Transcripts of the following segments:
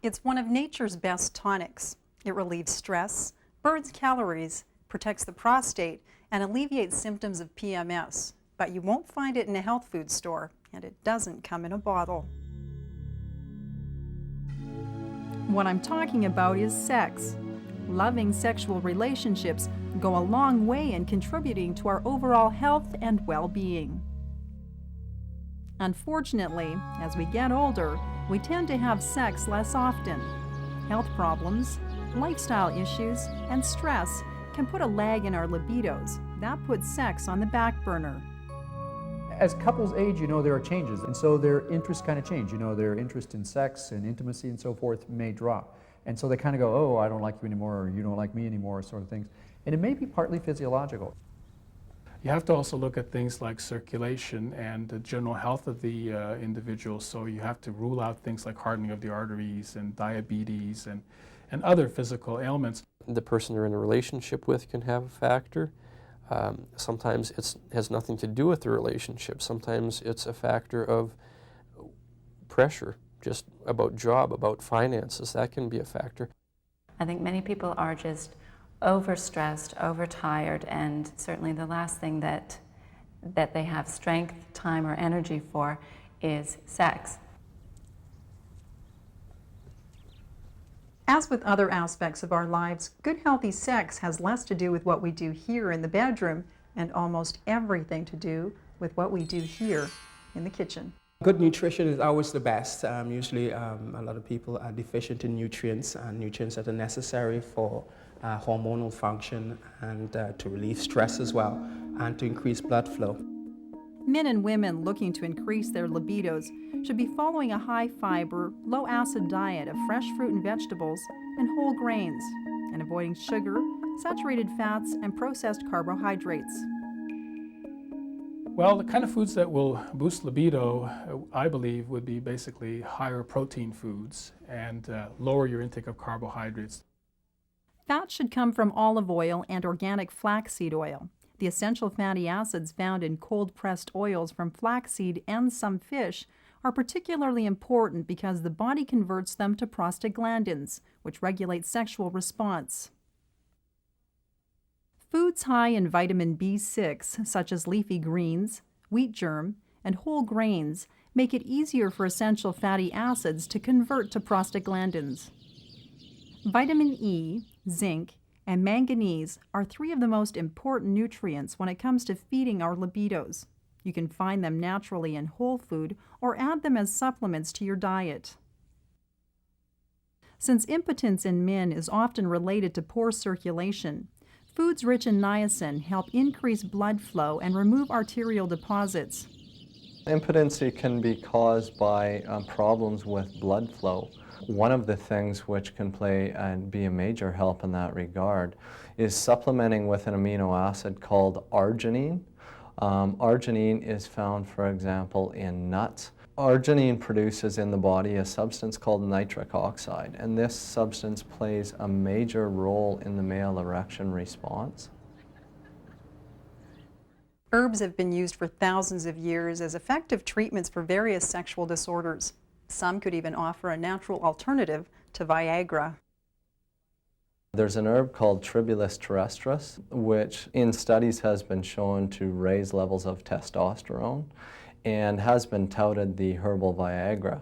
It's one of nature's best tonics. It relieves stress, burns calories, protects the prostate, and alleviates symptoms of PMS. But you won't find it in a health food store, and it doesn't come in a bottle. What I'm talking about is sex. Loving sexual relationships go a long way in contributing to our overall health and well-being. Unfortunately, as we get older, we tend to have sex less often. Health problems, lifestyle issues, and stress can put a lag in our libidos. That puts sex on the back burner. As couples age, there are changes, and so their interests kind of change. Their interest in sex and intimacy and so forth may drop. And so they kind of go, oh, I don't like you anymore, or you don't like me anymore, sort of things. And it may be partly physiological. You have to also look at things like circulation and the general health of the individual. So you have to rule out things like hardening of the arteries and diabetes and other physical ailments. The person they're in a relationship with can have a factor. Sometimes it has nothing to do with the relationship. Sometimes it's a factor of pressure, just about job, about finances. That can be a factor. I think many people are just overstressed, overtired, and certainly the last thing that they have strength, time, or energy for is sex. As with other aspects of our lives, good healthy sex has less to do with what we do here in the bedroom and almost everything to do with what we do here in the kitchen. Good nutrition is always the best. Usually a lot of people are deficient in nutrients, and nutrients that are necessary for hormonal function and to relieve stress as well, and to increase blood flow. Men and women looking to increase their libidos should be following a high-fiber, low-acid diet of fresh fruit and vegetables and whole grains, and avoiding sugar, saturated fats, and processed carbohydrates. Well, the kind of foods that will boost libido, I believe, would be basically higher protein foods and lower your intake of carbohydrates. Fat should come from olive oil and organic flaxseed oil. The essential fatty acids found in cold-pressed oils from flaxseed and some fish are particularly important because the body converts them to prostaglandins, which regulate sexual response. Foods high in vitamin B6, such as leafy greens, wheat germ, and whole grains, make it easier for essential fatty acids to convert to prostaglandins. Vitamin E, zinc, and manganese are three of the most important nutrients when it comes to feeding our libidos. You can find them naturally in whole food or add them as supplements to your diet. Since impotence in men is often related to poor circulation, foods rich in niacin help increase blood flow and remove arterial deposits. Impotency can be caused by problems with blood flow. One of the things which can play and be a major help in that regard is supplementing with an amino acid called arginine. Arginine is found, for example, in nuts. Arginine produces in the body a substance called nitric oxide, and this substance plays a major role in the male erection response. Herbs have been used for thousands of years as effective treatments for various sexual disorders. Some could even offer a natural alternative to Viagra. There's an herb called Tribulus terrestris, which in studies has been shown to raise levels of testosterone and has been touted the herbal Viagra.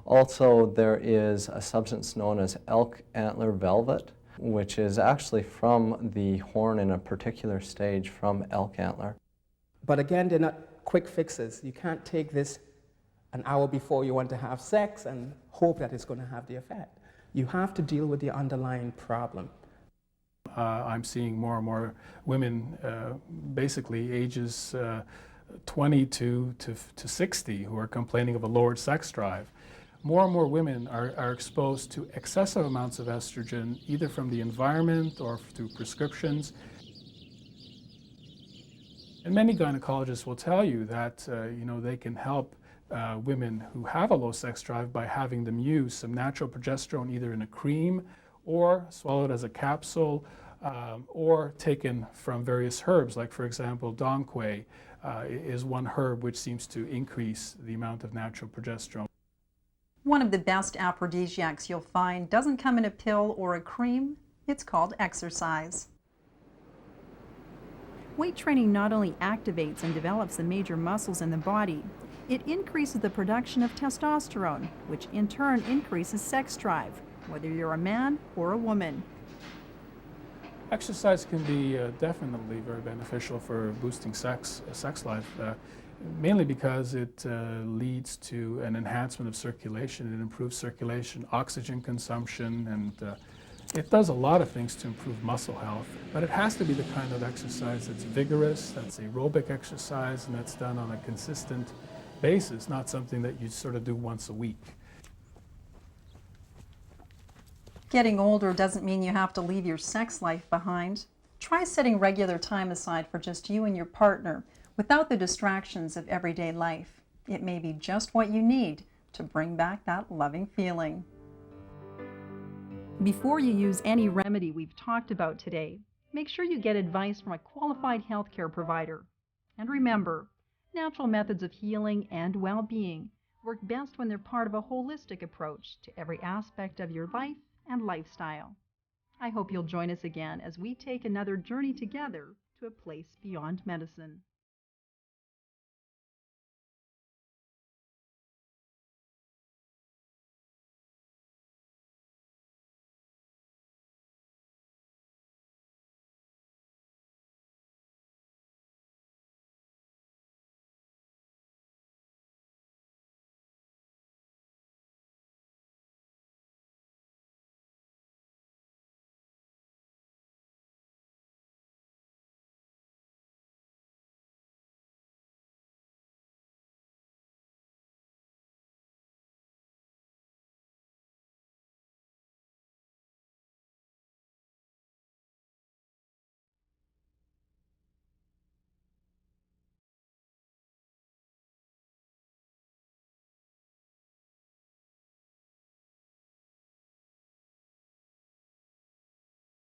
Also, there is a substance known as elk antler velvet, which is actually from the horn in a particular stage from elk antler. But again, they're not quick fixes. You can't take this an hour before you want to have sex and hope that it's going to have the effect. You have to deal with the underlying problem. I'm seeing more and more women, basically ages 22 to 60, who are complaining of a lowered sex drive. More and more women are exposed to excessive amounts of estrogen, either from the environment or through prescriptions. And many gynecologists will tell you that they can help women who have a low sex drive by having them use some natural progesterone either in a cream or swallowed as a capsule or taken from various herbs, like for example donquay is one herb which seems to increase the amount of natural progesterone. One of the best aphrodisiacs you'll find doesn't come in a pill or a cream. It's called exercise. Weight training not only activates and develops the major muscles in the body, it increases the production of testosterone, which in turn increases sex drive, whether you're a man or a woman. Exercise can be definitely very beneficial for boosting sex life, mainly because it leads to an enhancement of circulation. It improves circulation, oxygen consumption, and it does a lot of things to improve muscle health. But it has to be the kind of exercise that's vigorous, that's aerobic exercise, and that's done on a consistent basis, not something that you sort of do once a week. Getting older doesn't mean you have to leave your sex life behind. Try setting regular time aside for just you and your partner without the distractions of everyday life. It may be just what you need to bring back that loving feeling. Before you use any remedy we've talked about today, make sure you get advice from a qualified healthcare provider. And remember, natural methods of healing and well-being work best when they're part of a holistic approach to every aspect of your life and lifestyle. I hope you'll join us again as we take another journey together to a place beyond medicine.